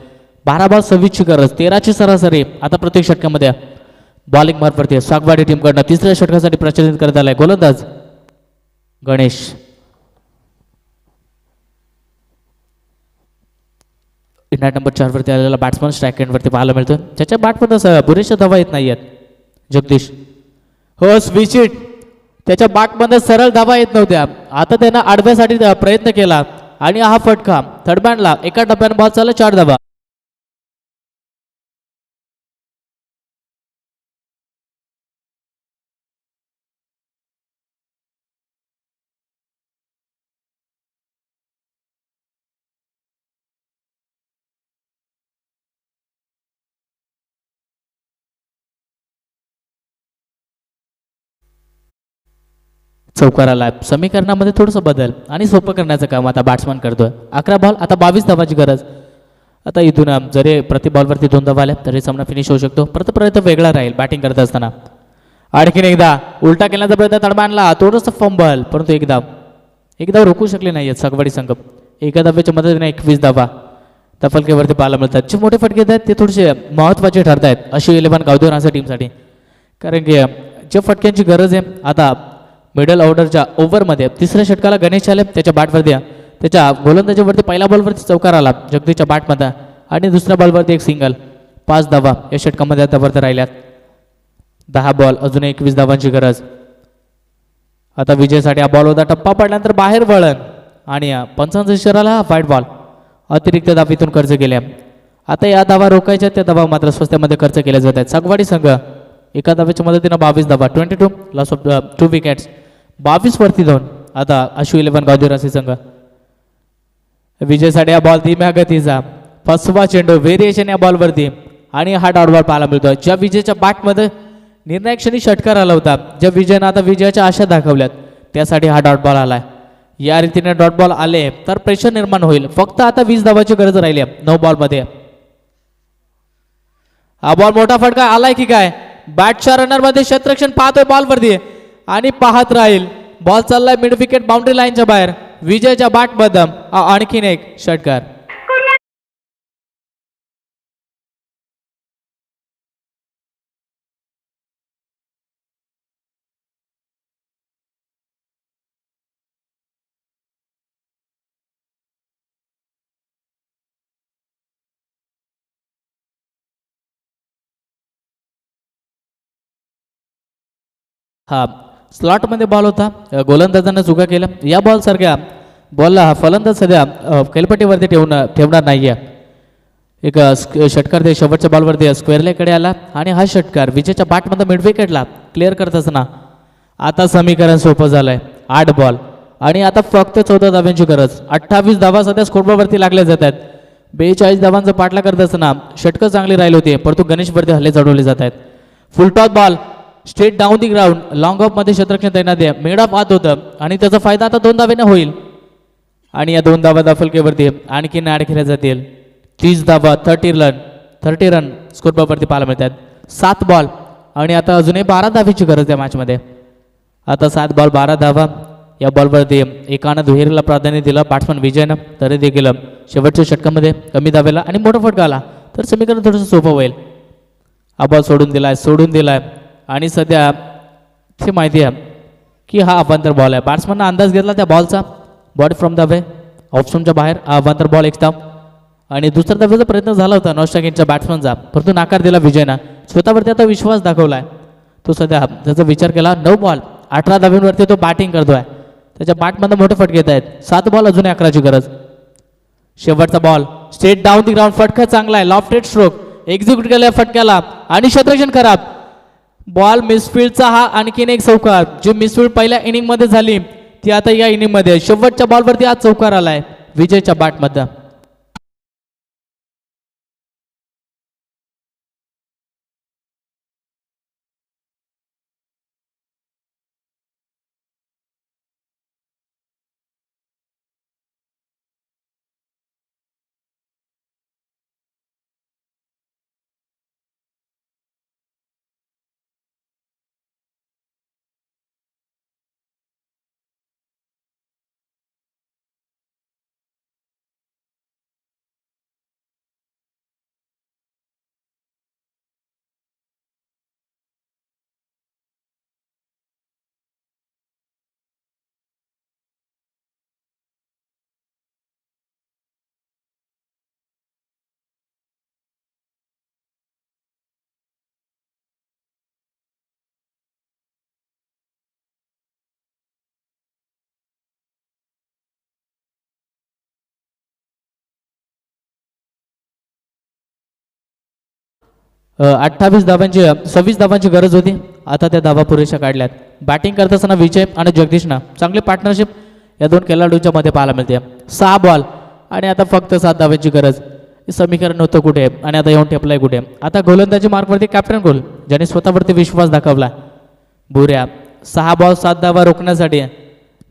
12 बॉल 26ची गरज, 13ची सरासरी आता प्रत्येक षटकामध्ये. बॉलिंग मार्फत सागवाडी टीमकडनं तिसऱ्या षटकासाठी प्रचलित करत आलाय गोलंदाज गणेश. नॅट नंबर 4 वरती आलेला बॅट्समन स्ट्राईक एंडवरती पाहायला मिळतो. त्याच्या बॅटमध्ये पुरेशा धावा येत नाही आहेत. जगदीश हो स्विच इट, त्याच्या बॅटमध्ये सरळ धावा येत नव्हत्या. आता त्यानं आडव्यासाठी प्रयत्न केला आणि हा फटका थर्ड बॅटला एका टप्प्यानं बॉल चालला 4 धावा. चौकार आला. समीकरणामध्ये थोडंसं बदल आणि सोपं करण्याचं काम आता बॅट्समन करतोय. 11 बॉल आता 22 धावाची गरज. आता इथून जरी प्रति बॉलवरती 2 धावा आल्या तरी सामना फिनिश होऊ शकतो. परत प्रयत्न वेगळा राहील बॅटिंग करत असताना. आणखीन एकदा उलटा केल्याचा प्रयत्न तडबाणला, थोडंसं फंबल, परंतु एकदा रोखू शकले नाही आहेत सागवाडी संघ. एका धाव्याच्या मदतीने 21 धावा दफलकेवरती पाहायला मिळतात. जे मोठे फटके आहेत ते थोडेसे महत्त्वाचे ठरत आहेत अशी 11 गावदेव रासे टीमसाठी. कारण की ज्या फटक्यांची गरज आहे आता मिडल ऑर्डरच्या ओव्हरमध्ये तिसऱ्या षटकाला गणेश आले. त्याच्या बॅटवरती त्याच्या गोलंदाजीवरती पहिल्या बॉलवरती चौकार आला जगदीशच्या बॅटमध्ये आणि दुसऱ्या बॉलवरती एक सिंगल. 5 धावा या षटकामध्ये आतापर्यंत राहिल्यात. 10 बॉल अजून 21 धावांची गरज. आता विजयसाठी हा बॉल होता. टप्पा पडल्यानंतर बाहेर वळण आणि पंचांचा इशाराला हा वाईट बॉल. अतिरिक्त धावीतून खर्च केल्या. आता या धावा रोखायच्या, त्या धावा मात्र स्वस्त्यामध्ये खर्च केल्या जात आहेत. सागवाडी संघ एका धाव्याच्या मदतीनं 22 धावा, 22 लॉस ऑफ 2 विकेट्स, 22 वरती 2. आता अशू 11 गावदेव रासे संघ. विजयसाठी हा बॉल धीम्या गतीचा, 5वा चेंडू व्हेरिएशन या बॉलवरती आणि हा डॉट बॉल पाहायला मिळतो. ज्या विजयच्या बॅटमध्ये निर्णायक क्षणी षटकार आला होता, ज्या विजयानं आता विजयाच्या आशा दाखवल्यात, त्यासाठी हा डॉट बॉल आलाय. या रीतीने डॉट बॉल आले तर प्रेशर निर्माण होईल. फक्त आता 20 धावाची गरज राहिली 9 बॉलमध्ये. हा बॉल मोठा फटका आलाय की काय? बॅटच्या रनरमध्ये क्षेत्ररक्षण पाहतोय बॉलवरती आणि पाहत राहील. बॉल चाललाय मिड विकेट बाउंड्री लाईनच्या बाहेर. विजयच्या बॅटमध्ये आणखीन एक षटकार. हा स्लॉटमध्ये बॉल होता. गोलंदाजांना चुका केल्या. या बॉलसारख्या बॉलला हा फलंदाज सध्या खेळपट्टीवरती ठेवणार नाही आहे. एक षटकार ते शेवटच्या बॉलवरती स्क्वेअर लेगकडे आला आणि हा षटकार विजयच्या बॅटमध्ये मिड विकेटला क्लिअर करत असताना आता समीकरण सोपं झालंय. 8 बॉल आणि आता फक्त 14 धाव्यांची गरज. 28 धावा सध्या स्कोरबोर्डवरती लागल्या जात आहेत. 42 धावांचा पाठला करत असताना षटकं चांगली राहिली होती, परंतु गणेशवरती हल्ले चढवले जात आहेत. फुल toss ball straight down the ground. Long of मध्ये क्षेत्ररक्षण तैनात आहे. मिड ऑफ आत होतं आणि त्याचा फायदा आता 2 धावेने होईल आणि या 2 धावा दाफलकेवरती आणखीन ॲड केल्या जातील. 30 धावा 30 रन स्कोरबोर्डवरती पाहायला मिळतात. 7 बॉल आणि आता अजूनही 12 धावेची गरज आहे मॅचमध्ये. आता 7 बॉल 12 धावा. या बॉलवरती एकानं दुहेरीला प्राधान्य दिलं बॅट्समन विजयनं, तरी देखील शेवटच्या षटकामध्ये कमी धावेला आणि मोठा फटका आला तर समीकरण थोडंसं सोपं होईल. हा बॉल सोडून दिलाय आणि सध्या ती माहिती आहे की हा अवांतर बॉल आहे. बॅट्समननं अंदाज घेतला त्या बॉलचा. बॉडी फ्रॉम द वे ऑप्शनच्या बाहेर अवांतर बॉल एक स्टंप आणि दुसऱ्या धावेचा प्रयत्न झाला होता नॉस्ट्राकिनच्या बॅट्समनचा, परंतु नाकार दिला विजयनं. स्वतःवरती आता विश्वास दाखवलाय तो. सध्या त्याचा विचार केला. 9 बॉल 18 धाव्यांवरती तो बॅटिंग करतोय. त्याच्या बॅटमध्ये मोठे फटके येत आहेत. 7 बॉल अजून 11ची गरज. शेवटचा ball straight down the ground. फटका चांगला आहे. लॉफ्टेड स्ट्रोक एक्झिक्यूट केला फटक्याला आणि क्षेत्ररक्षण खराब. बॉल मिसफिल्डचा हा आणखीन एक चौकार. जी मिसफिल्ड पहिल्या इनिंगमध्ये झाली ती आता या इनिंगमध्ये शेवटच्या बॉलवरती आज चौकार आलाय विजयच्या बॅटमध्ये. अ, 26 धावांची गरज होती. आता त्या धावा पुरेशा काढल्यात. बॅटिंग करत असताना विजय आणि जगदीशनं चांगली पार्टनरशिप या 2 खेळाडूंच्या मध्ये पाहायला मिळते. 6 बॉल आणि आता फक्त 7 धावांची गरज. हे समीकरण होतं कुठे आणि आता येऊन ठेपलाय कुठे. आता गोलंदाजी मार्कवरती कॅप्टन गोल ज्याने स्वतःवरती विश्वास दाखवला. बुऱ्या 6 बॉल 7 धावा रोखण्यासाठी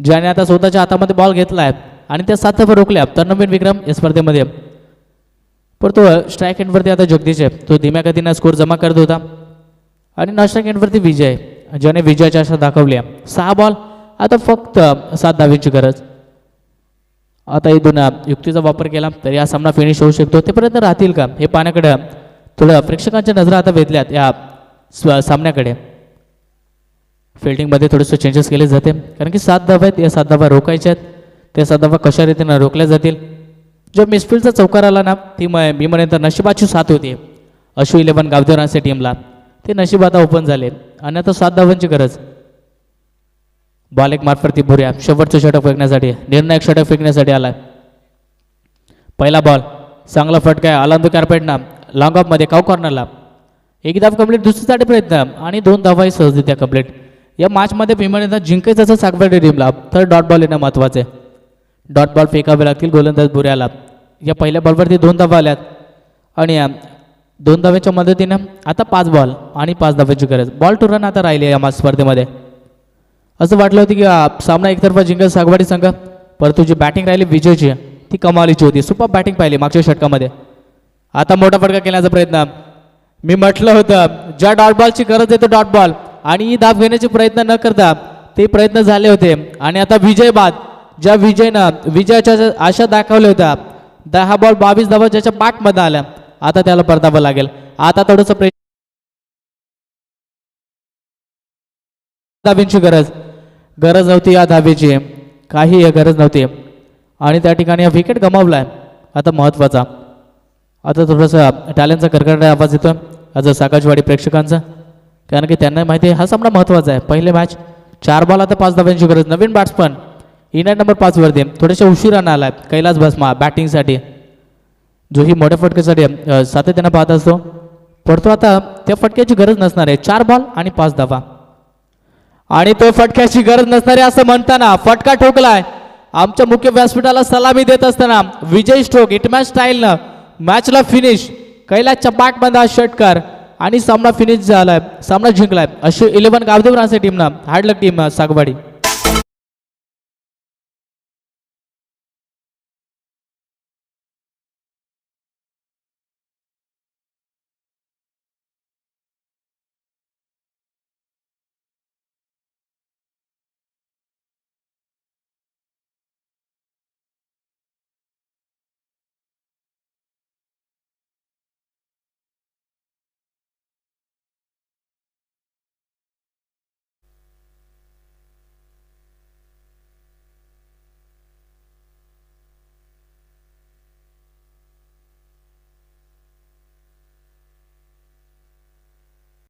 ज्याने आता स्वतःच्या हातामध्ये बॉल घेतलाय आणि त्या 7 धावा रोखल्या तर नवीन विक्रम या स्पर्धेमध्ये. पण तो स्ट्राईक एंडवरती आता जगदीश आहे. तो धीम्या गतीनं स्कोर जमा करत होता आणि नॉन स्ट्राईक एंडवरती विजय ज्याने विजयाच्या आशा दाखवल्या. 6 बॉल आता फक्त 7 धावेची गरज. आता इथून युक्तीचा वापर केला तर या सामना फिनिश होऊ शकतो. ते प्रयत्न राहतील का हे पाहण्याकडे थोडं प्रेक्षकांच्या नजरा आता वेधल्यात या सामन्याकडे. फिल्डिंगमध्ये थोडेसे चेंजेस केले जाते कारण की 7 धावा आहेत. या 7 धावा रोखायच्या आहेत. त्या 7 धावा कशा रीतीनं रोखल्या जातील. जो मिसफिल्डचा चौकार आला ना ती मी म्हणेन तर नशिबाची साथ होती अश्रू 11 गावदेवरांच्या टीमला. ते नशीब आता ओपन झाले आणि आता 7 धावांची गरज. बॉल एक मार्फती भुऱ्या शेवटचं षटक फेकण्यासाठी निर्णायक षटक फेकण्यासाठी आलाय. पहिला बॉल चांगला फटका आहे अलांदो कार्पेटना लॉंग ऑफमध्ये काऊ कॉर्नरला. एक धाव कंप्लीट. दुसरीसाठी प्रयत्न आणि 2 धावाही सहजरित्या कंप्लीट. या मॅचमध्ये विमानता जिंकायचं असं सागवाडी टीमला तर डॉट बॉल येणं महत्त्वाचं आहे. डॉट बॉल फेकावे लागतील गोलंदाज बुऱ्याला. या पहिल्या बॉलवरती 2 धावा आल्यात आणि 2 धावेच्या मदतीनं आता 5 बॉल आणि 5 धावेची गरज. बॉल टू रन आता राहिले या स्पर्धेमध्ये. असं वाटलं होतं की सामना एकतर्फा जिंकल सागवाडी संघ, परंतु जी बॅटिंग राहिली विजयची ती कमालीची होती. सुपर बॅटिंग पाहिली मागच्या षटकामध्ये. आता मोठा फटका केण्याचा प्रयत्न. मी म्हटलं होतं ज्या डॉट बॉलची गरज आहे तो डॉट बॉल आणि ही धाव घेण्याचे प्रयत्न न करता ते प्रयत्न झाले होते आणि आता विजय बाद ज्या विजयनं विजयाच्या आशा दाखवल्या होत्या 10 बॉल 22 धावा ज्याच्या बॅटमध्ये आल्या आता त्याला परतावं लागेल. आता थोडंसं धावेची गरज नव्हती या धावेची, काही गरज नव्हती आणि त्या ठिकाणी विकेट गमावलाय. आता महत्त्वाचा आता थोडंसं टॅलेंटचा करकरडा आवाज येतो आज साकाजवाडी प्रेक्षकांचा कारण की त्यांना माहिती आहे हा सामना महत्त्वाचा आहे. पहिले मॅच 4 बॉल आता 5 धाव्यांची गरज. नवीन बॅट्समन इनिंग नंबर 5 वरती थोड्याशा उशिरानं आलाय कैलास भस्मा बॅटिंगसाठी जो ही मोठ्या फटक्यासाठी सातत्यानं पाहत असतो. परंतु आता त्या फटक्याची गरज नसणार आहे. 4 बॉल आणि 5 धावा. आणि तो फटक्याची गरज नसणारी असं म्हणताना फटका ठोकलाय. आमच्या मुख्य व्यासपीठाला सलामी देत असताना विजय स्ट्रोक हिटमॅन स्टाईलनं मॅचला फिनिश कैलासच्या पाठमध्ये हा षटकार आणि सामना फिनिश झालाय. सामना जिंकलाय. अशी 11 गावदेव रासे टीमनं हार्डलक टीम सागवाडी.